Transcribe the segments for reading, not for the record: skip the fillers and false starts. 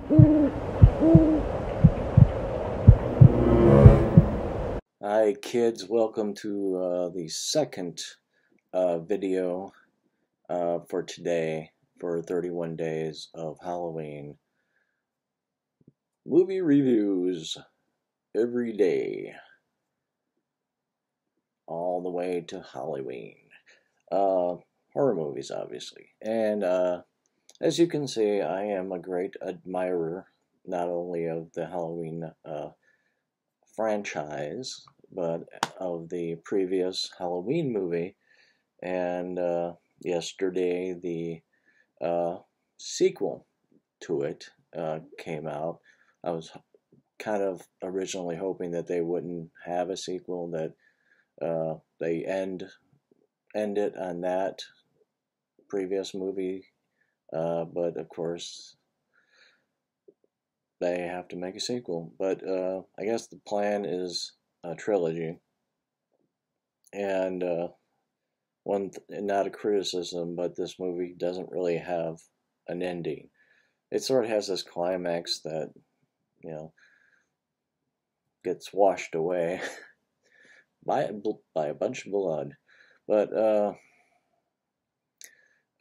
Hi kids, welcome to the second video for today for 31 days of Halloween. Movie reviews every day, all the way to Halloween. Horror movies, obviously. And as you can see, I am a great admirer not only of the Halloween franchise, but of the previous Halloween movie. And yesterday, the sequel to it came out. I was kind of originally hoping that they wouldn't have a sequel, that they end it on that previous movie, but of course they have to make a sequel. But I guess the plan is a trilogy, and not a criticism, but this movie doesn't really have an ending. It sort of has this climax that, you know, gets washed away by a bunch of blood. But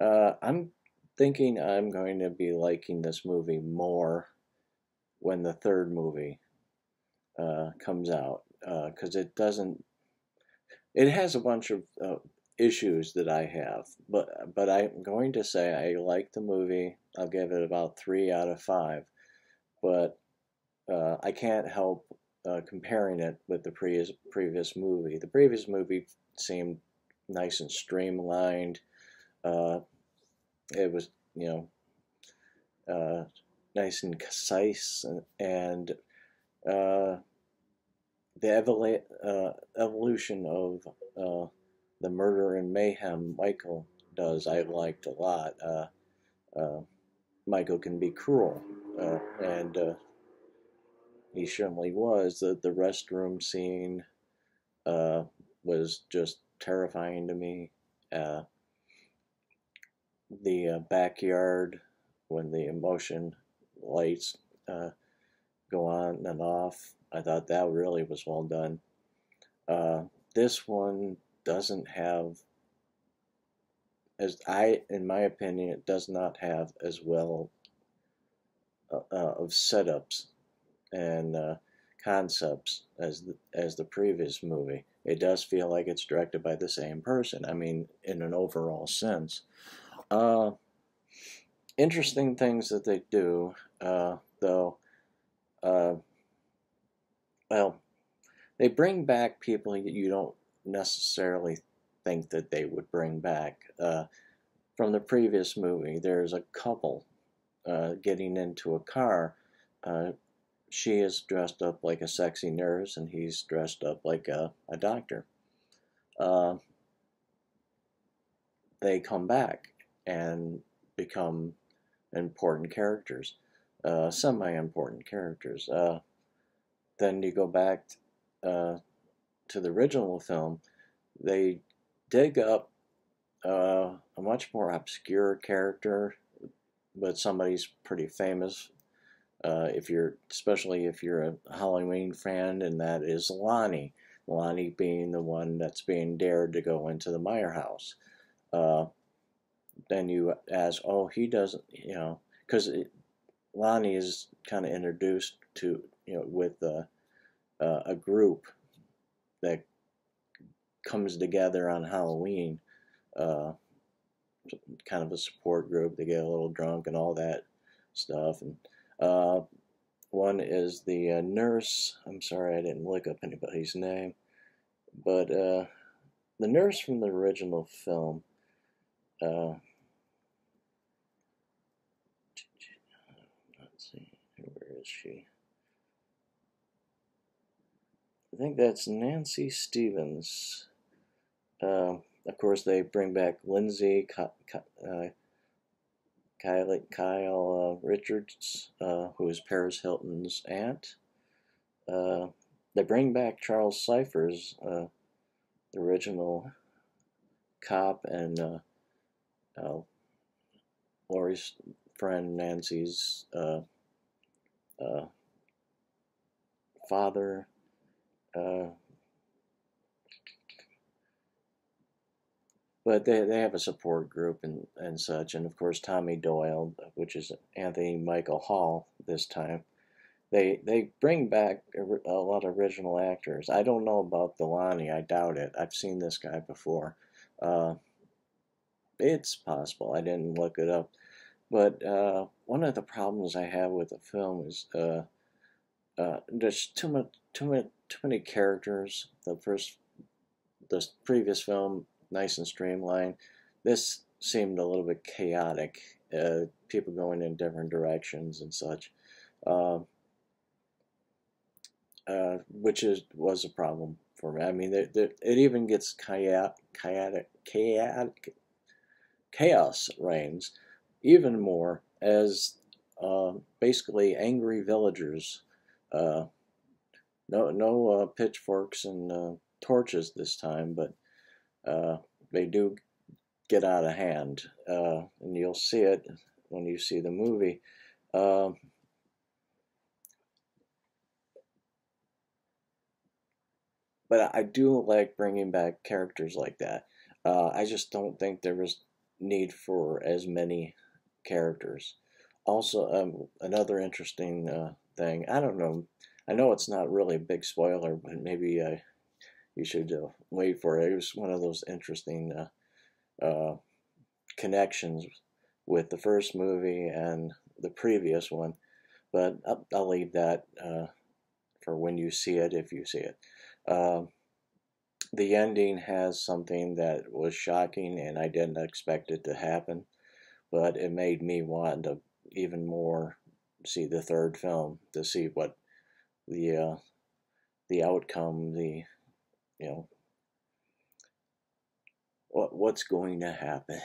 I'm thinking I'm going to be liking this movie more when the third movie comes out, because it has a bunch of issues that I have, but I'm going to say I like the movie. I'll give it about 3 out of 5, but I can't help comparing it with the previous movie. The previous movie seemed nice and streamlined. Uh, it was, nice and concise, and uh, the evolution of the murder and mayhem Michael does, I liked a lot. Uh, Michael can be cruel, and he certainly was. The restroom scene uh, was just terrifying to me. Uh, the backyard, when the emotion lights uh, go on and off, I thought that really was well done. Uh, this one doesn't have, in my opinion, it does not have as well of setups and concepts as the previous movie. It does feel like it's directed by the same person. I mean, in an overall sense. Uh, Interesting things that they do, though. Uh, well, they bring back people you don't necessarily think that they would bring back. From the previous movie, there's a couple getting into a car. Uh, she is dressed up like a sexy nurse, and he's dressed up like a doctor. Uh, they come back and become important characters, semi-important characters. Then you go back uh, to the original film, they dig up a much more obscure character, but somebody's pretty famous. Especially if you're a Halloween fan, and that is Lonnie. Lonnie being the one that's being dared to go into the Meyer house. Uh, then you ask, oh, he doesn't, because Lonnie is kind of introduced to, with a group that comes together on Halloween, uh, kind of a support group. They get a little drunk and all that stuff. And uh, one is the nurse. I'm sorry I didn't look up anybody's name, but the nurse from the original film. Uh, let's see, where is she? I think that's Nancy Stevens. Of course, they bring back Lindsay Kyle Richards, who is Paris Hilton's aunt. Uh, they bring back Charles Cyphers, the original cop, and uh, Laurie's friend Nancy's father. But they have a support group and such, and of course Tommy Doyle, which is Anthony Michael Hall this time. They bring back a lot of original actors. I don't know about Delaney. I doubt it. I've seen this guy before. Uh, it's possible. I didn't look it up. But one of the problems I have with the film is there's too many characters. The previous film, nice and streamlined. This seemed a little bit chaotic. People going in different directions and such. Uh, which was a problem for me. I mean, it even gets chaos reigns even more as basically angry villagers. Uh, no pitchforks and torches this time, but they do get out of hand, and you'll see it when you see the movie. But I do like bringing back characters like that. I just don't think there was need for as many characters. Also, another interesting thing. I don't know. I know it's not really a big spoiler, but maybe you should wait for it. It was one of those interesting uh, connections with the first movie and the previous one. But I'll leave that for when you see it, if you see it. The ending has something that was shocking, and I didn't expect it to happen, but it made me want to even more see the third film to see what the outcome, you know what's going to happen.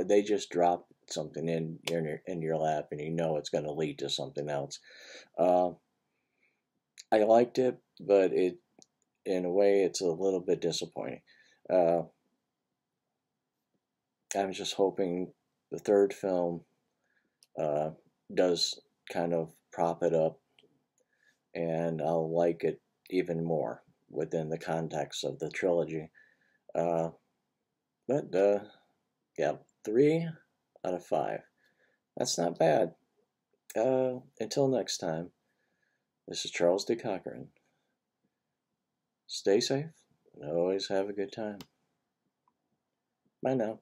They just drop something in your lap, and you know it's going to lead to something else. Uh, I liked it, but in a way it's a little bit disappointing. Uh, I'm just hoping the third film uh, does kind of prop it up, and I'll like it even more within the context of the trilogy. Uh, but yeah, 3 out of 5. That's not bad. Until next time, this is Charles D. Cochran. Stay safe and always have a good time. Bye now.